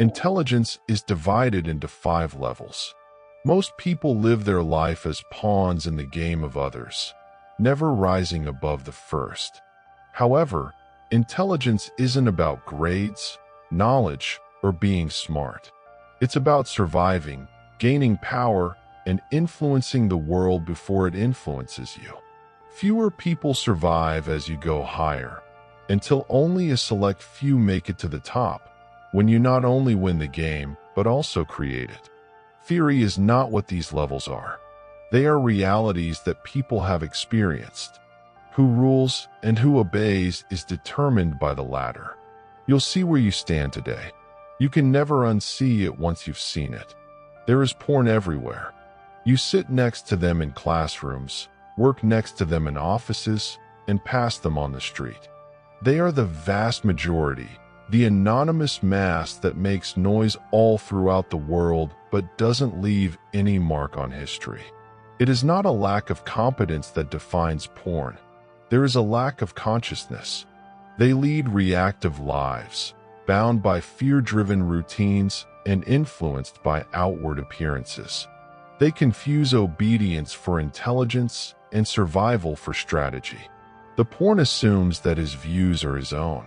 Intelligence is divided into 5 levels. Most people live their life as pawns in the game of others, never rising above the first. However, intelligence isn't about grades, knowledge, or being smart. It's about surviving, gaining power, and influencing the world before it influences you. Fewer people survive as you go higher, until only a select few make it to the top, when you not only win the game, but also create it. Theory is not what these levels are. They are realities that people have experienced. Who rules and who obeys is determined by the latter. You'll see where you stand today. You can never unsee it once you've seen it. There is porn everywhere. You sit next to them in classrooms, work next to them in offices, and pass them on the street. They are the vast majority, the anonymous mass that makes noise all throughout the world but doesn't leave any mark on history. It is not a lack of competence that defines porn. There is a lack of consciousness. They lead reactive lives, bound by fear-driven routines and influenced by outward appearances. They confuse obedience for intelligence and survival for strategy. The porn assumes that his views are his own.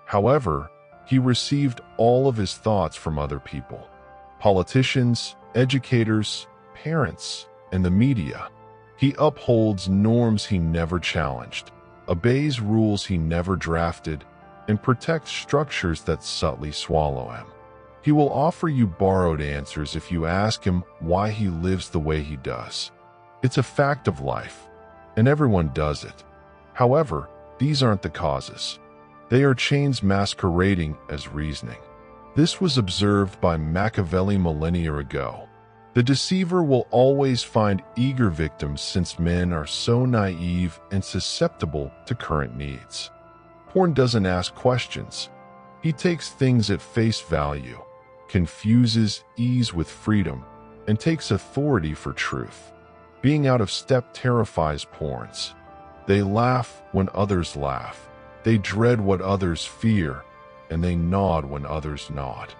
However, he received all of his thoughts from other people. Politicians, educators, parents, and the media. He upholds norms he never challenged, obeys rules he never drafted, and protects structures that subtly swallow him. He will offer you borrowed answers if you ask him why he lives the way he does. It's a fact of life, and everyone does it. However, these aren't the causes. They are chains masquerading as reasoning. This was observed by Machiavelli millennia ago. The deceiver will always find eager victims since men are so naive and susceptible to current needs. Porn doesn't ask questions. He takes things at face value, confuses ease with freedom, and takes authority for truth. Being out of step terrifies porns. They laugh when others laugh. They dread what others fear, and they nod when others nod.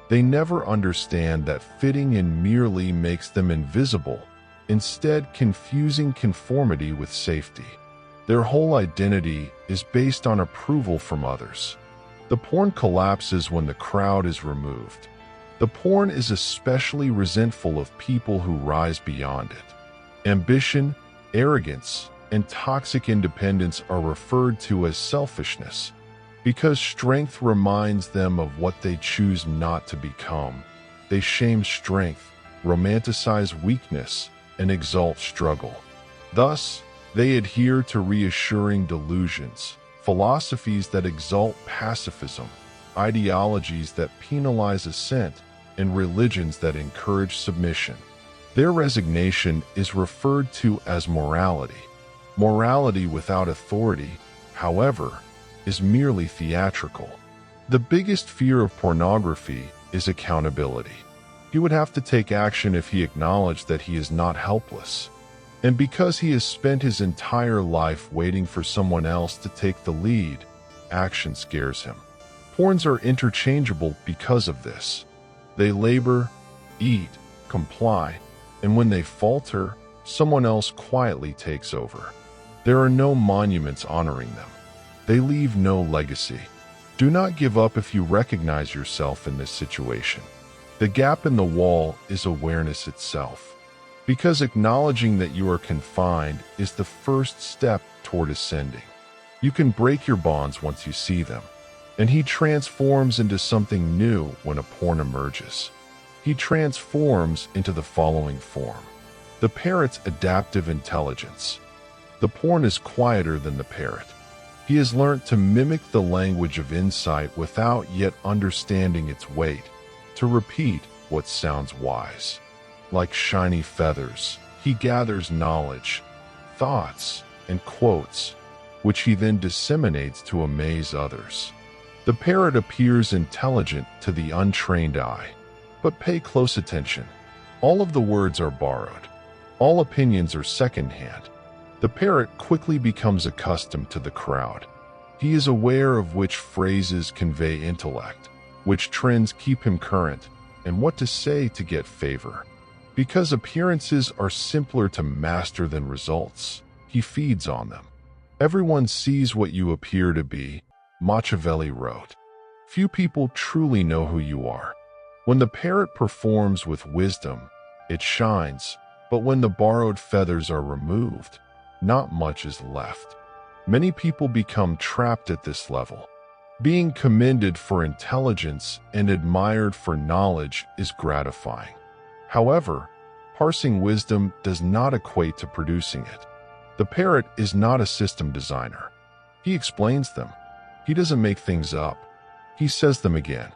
They never understand that fitting in merely makes them invisible, instead confusing conformity with safety. Their whole identity is based on approval from others. The porn collapses when the crowd is removed. The porn is especially resentful of people who rise beyond it. Ambition, arrogance, and toxic independence are referred to as selfishness. Because strength reminds them of what they choose not to become, they shame strength, romanticize weakness, and exalt struggle. Thus, they adhere to reassuring delusions, philosophies that exalt pacifism, ideologies that penalize assent, and religions that encourage submission. Their resignation is referred to as morality. Morality without authority, however, is merely theatrical. The biggest fear of pornography is accountability. He would have to take action if he acknowledged that he is not helpless. And because he has spent his entire life waiting for someone else to take the lead, action scares him. Porns are interchangeable because of this. They labor, eat, comply, and when they falter, someone else quietly takes over. There are no monuments honoring them. They leave no legacy. Do not give up if you recognize yourself in this situation. The gap in the wall is awareness itself. Because acknowledging that you are confined is the first step toward ascending. You can break your bonds once you see them, and he transforms into something new when a porn emerges. He transforms into the following form. The parrot's adaptive intelligence. The porn is quieter than the parrot. He has learned to mimic the language of insight without yet understanding its weight, to repeat what sounds wise. Like shiny feathers, he gathers knowledge, thoughts, and quotes, which he then disseminates to amaze others. The parrot appears intelligent to the untrained eye. But pay close attention. All of the words are borrowed. All opinions are secondhand. The parrot quickly becomes accustomed to the crowd. He is aware of which phrases convey intellect, which trends keep him current, and what to say to get favor. Because appearances are simpler to master than results, he feeds on them. Everyone sees what you appear to be, Machiavelli wrote. Few people truly know who you are. When the parrot performs with wisdom, it shines, but when the borrowed feathers are removed, not much is left. Many people become trapped at this level. Being commended for intelligence and admired for knowledge is gratifying. However, parsing wisdom does not equate to producing it. The parrot is not a system designer. He explains them. He doesn't make things up. He says them again.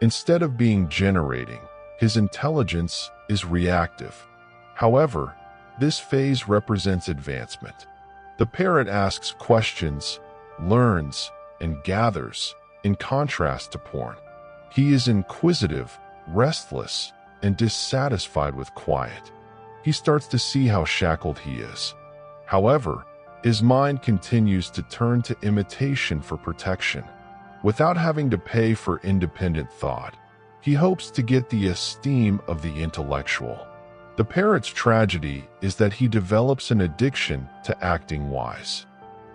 Instead of being generating, his intelligence is reactive. However, this phase represents advancement. The parrot asks questions, learns, and gathers, in contrast to porn. He is inquisitive, restless, and dissatisfied with quiet. He starts to see how shackled he is. However, his mind continues to turn to imitation for protection. Without having to pay for independent thought, he hopes to get the esteem of the intellectual. The parrot's tragedy is that he develops an addiction to acting wise.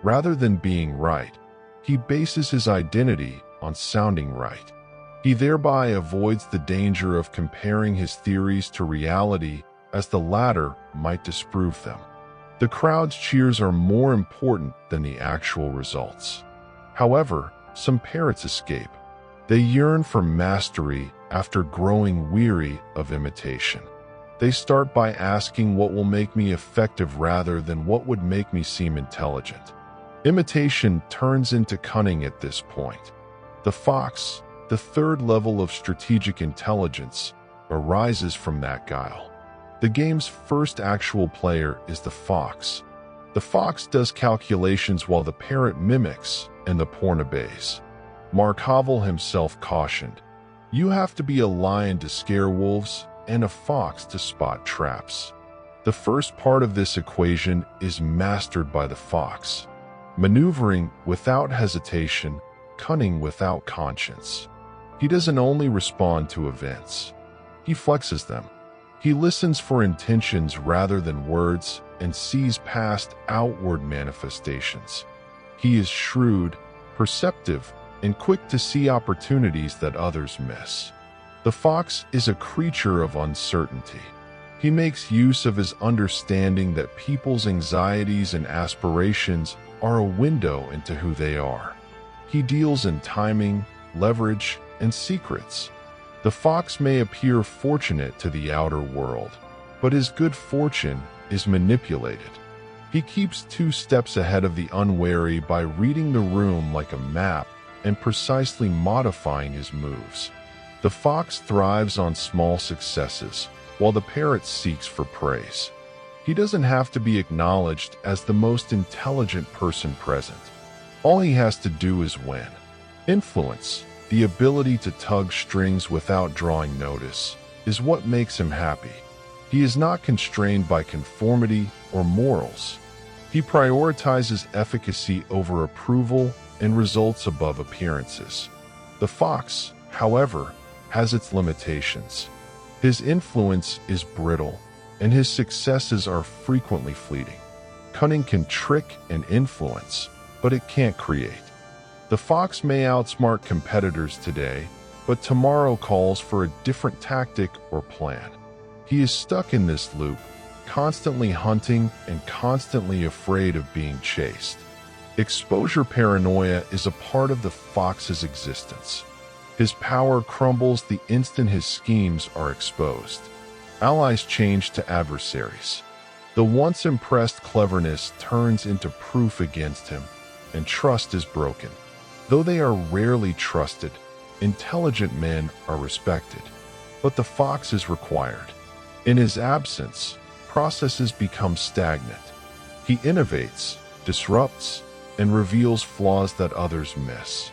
Rather than being right, he bases his identity on sounding right. He thereby avoids the danger of comparing his theories to reality, as the latter might disprove them. The crowd's cheers are more important than the actual results. However, some parrots escape. They yearn for mastery after growing weary of imitation. They start by asking what will make me effective rather than what would make me seem intelligent. Imitation turns into cunning at this point. The fox, the third level of strategic intelligence, arises from that guile. The game's first actual player is the fox. The fox does calculations while the parrot mimics and the porn obeys. Machiavelli himself cautioned, "You have to be a lion to scare wolves and a fox to spot traps." The first part of this equation is mastered by the fox. Maneuvering without hesitation, cunning without conscience. He doesn't only respond to events. He flexes them. He listens for intentions rather than words and sees past outward manifestations. He is shrewd, perceptive, and quick to see opportunities that others miss. The fox is a creature of uncertainty. He makes use of his understanding that people's anxieties and aspirations are a window into who they are. He deals in timing, leverage, and secrets. The fox may appear fortunate to the outer world, but his good fortune is manipulated. He keeps 2 steps ahead of the unwary by reading the room like a map and precisely modifying his moves. The fox thrives on small successes, while the parrot seeks for praise. He doesn't have to be acknowledged as the most intelligent person present. All he has to do is win. Influence, the ability to tug strings without drawing notice, is what makes him happy. He is not constrained by conformity or morals. He prioritizes efficacy over approval and results above appearances. The fox, however, has its limitations. His influence is brittle, and his successes are frequently fleeting. Cunning can trick and influence, but it can't create. The fox may outsmart competitors today, but tomorrow calls for a different tactic or plan. He is stuck in this loop, constantly hunting and constantly afraid of being chased. Exposure paranoia is a part of the fox's existence. His power crumbles the instant his schemes are exposed. Allies change to adversaries. The once impressed cleverness turns into proof against him, and trust is broken. Though they are rarely trusted, intelligent men are respected. But the fox is required. In his absence, processes become stagnant. He innovates, disrupts, and reveals flaws that others miss.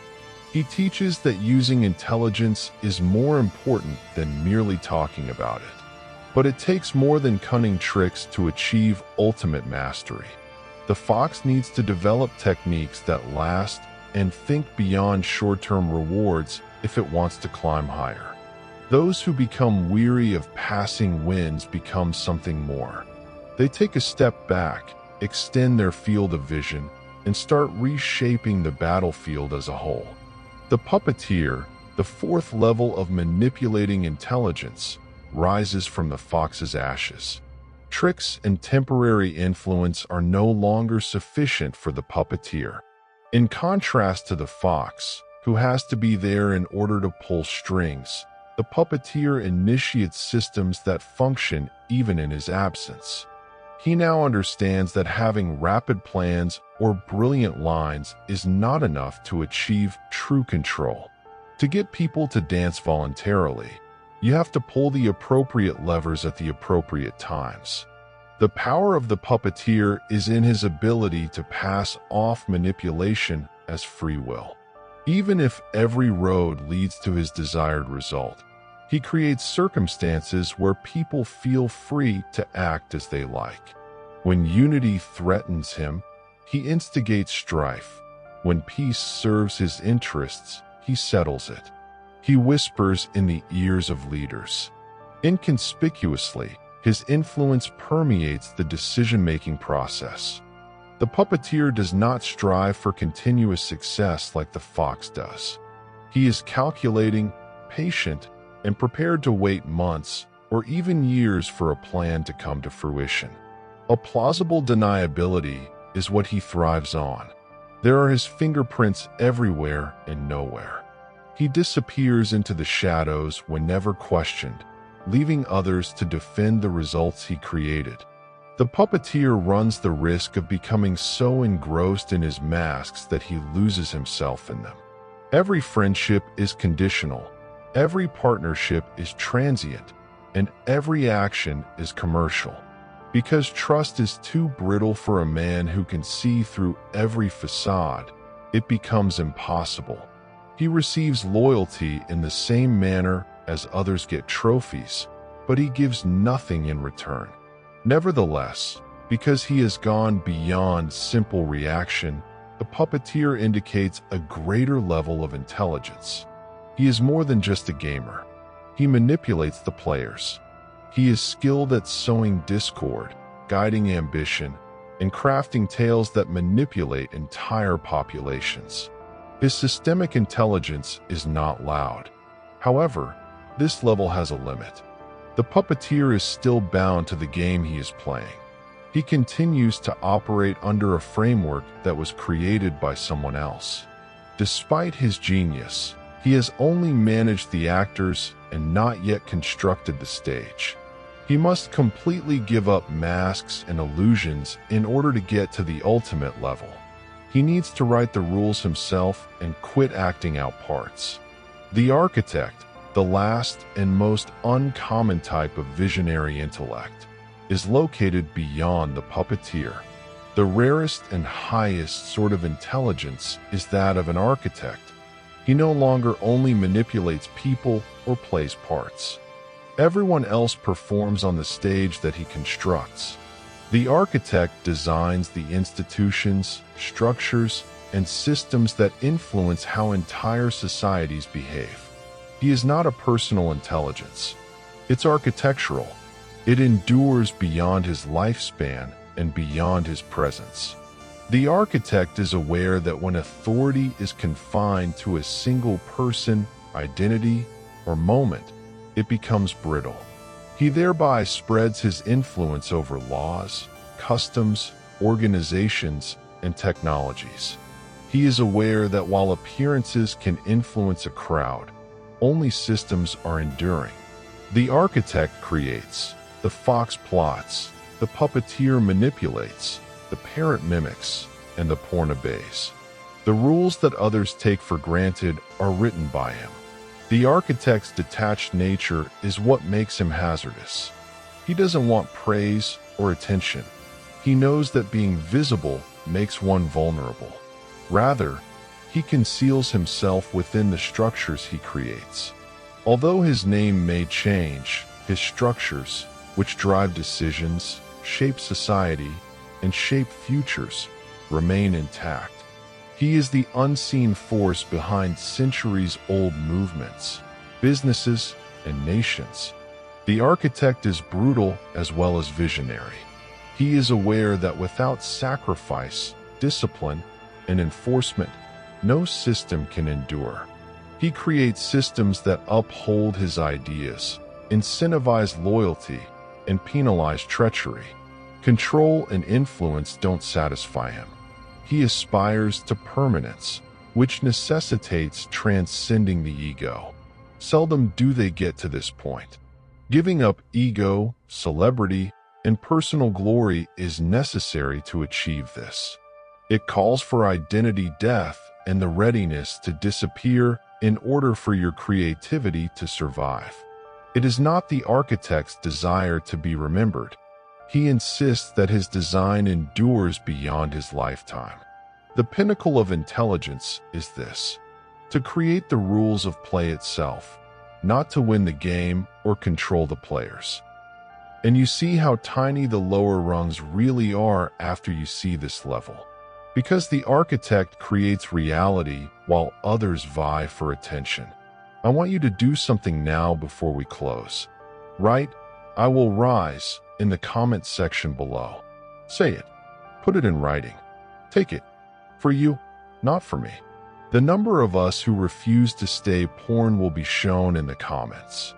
He teaches that using intelligence is more important than merely talking about it. But it takes more than cunning tricks to achieve ultimate mastery. The fox needs to develop techniques that last and think beyond short-term rewards if it wants to climb higher. Those who become weary of passing winds become something more. They take a step back, extend their field of vision, and start reshaping the battlefield as a whole. The Puppeteer, the fourth level of manipulating intelligence, rises from the fox's ashes. Tricks and temporary influence are no longer sufficient for the Puppeteer. In contrast to the fox, who has to be there in order to pull strings, the Puppeteer initiates systems that function even in his absence. He now understands that having rapid plans or brilliant lines is not enough to achieve true control. To get people to dance voluntarily, you have to pull the appropriate levers at the appropriate times. The power of the Puppeteer is in his ability to pass off manipulation as free will. Even if every road leads to his desired result, he creates circumstances where people feel free to act as they like. When unity threatens him, he instigates strife. When peace serves his interests, he settles it. He whispers in the ears of leaders. Inconspicuously, his influence permeates the decision-making process. The Puppeteer does not strive for continuous success like the fox does. He is calculating, patient, and prepared to wait months or even years for a plan to come to fruition. A plausible deniability is what he thrives on. There are his fingerprints everywhere and nowhere. He disappears into the shadows whenever questioned, leaving others to defend the results he created. The Puppeteer runs the risk of becoming so engrossed in his masks that he loses himself in them. Every friendship is conditional. Every partnership is transient, and every action is commercial. Because trust is too brittle for a man who can see through every facade, it becomes impossible. He receives loyalty in the same manner as others get trophies, but he gives nothing in return. Nevertheless, because he has gone beyond simple reaction, the Puppeteer indicates a greater level of intelligence. He is more than just a gamer. He manipulates the players. He is skilled at sowing discord, guiding ambition, and crafting tales that manipulate entire populations. His systemic intelligence is not loud. However, this level has a limit. The Puppeteer is still bound to the game he is playing. He continues to operate under a framework that was created by someone else. Despite his genius, he has only managed the actors and not yet constructed the stage. He must completely give up masks and illusions in order to get to the ultimate level. He needs to write the rules himself and quit acting out parts. The Architect, the last and most uncommon type of visionary intellect, is located beyond the Puppeteer. The rarest and highest sort of intelligence is that of an architect. He no longer only manipulates people or plays parts. Everyone else performs on the stage that he constructs. The architect designs the institutions, structures, and systems that influence how entire societies behave. He is not a personal intelligence. It's architectural. It endures beyond his lifespan and beyond his presence. The architect is aware that when authority is confined to a single person, identity, or moment, it becomes brittle. He thereby spreads his influence over laws, customs, organizations, and technologies. He is aware that while appearances can influence a crowd, only systems are enduring. The architect creates, the fox plots, the Puppeteer manipulates, the Parrot mimics, and the pawn obeys. The rules that others take for granted are written by him. The architect's detached nature is what makes him hazardous. He doesn't want praise or attention. He knows that being visible makes one vulnerable. Rather, he conceals himself within the structures he creates. Although his name may change, his structures, which drive decisions, shape society, and shape futures, remain intact. He is the unseen force behind centuries-old movements, businesses, and nations. The architect is brutal as well as visionary. He is aware that without sacrifice, discipline, and enforcement, no system can endure. He creates systems that uphold his ideas, incentivize loyalty, and penalize treachery. Control and influence don't satisfy him. He aspires to permanence, which necessitates transcending the ego. Seldom do they get to this point. Giving up ego, celebrity, and personal glory is necessary to achieve this. It calls for identity death and the readiness to disappear in order for your creativity to survive. It is not the architect's desire to be remembered. He insists that his design endures beyond his lifetime. The pinnacle of intelligence is this: to create the rules of play itself, not to win the game or control the players. And you see how tiny the lower rungs really are after you see this level. Because the architect creates reality while others vie for attention. I want you to do something now before we close. Write, "I will rise," in the comment section below. Say it. Put it in writing. Take it. For you, not for me. The number of us who refuse to stay porn will be shown in the comments.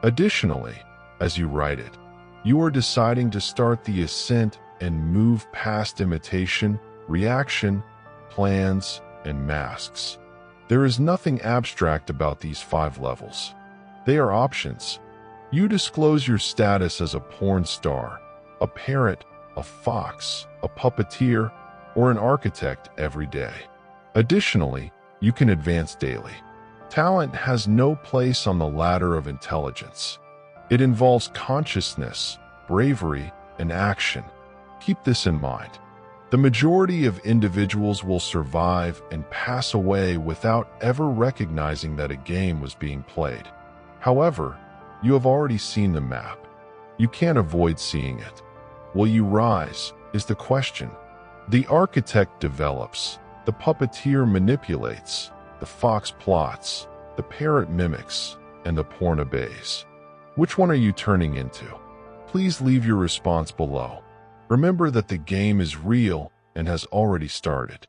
Additionally, as you write it, you are deciding to start the ascent and move past imitation, reaction, plans, and masks. There is nothing abstract about these 5 levels. They are options. You disclose your status as a porn star, a parrot, a fox, a puppeteer, or an architect every day. Additionally, you can advance daily. Talent has no place on the ladder of intelligence. It involves consciousness, bravery, and action. Keep this in mind. The majority of individuals will survive and pass away without ever recognizing that a game was being played. However, you have already seen the map. You can't avoid seeing it. Will you rise, is the question. The architect develops, the puppeteer manipulates, the fox plots, the parrot mimics, and the porn obeys. Which one are you turning into? Please leave your response below. Remember that the game is real and has already started.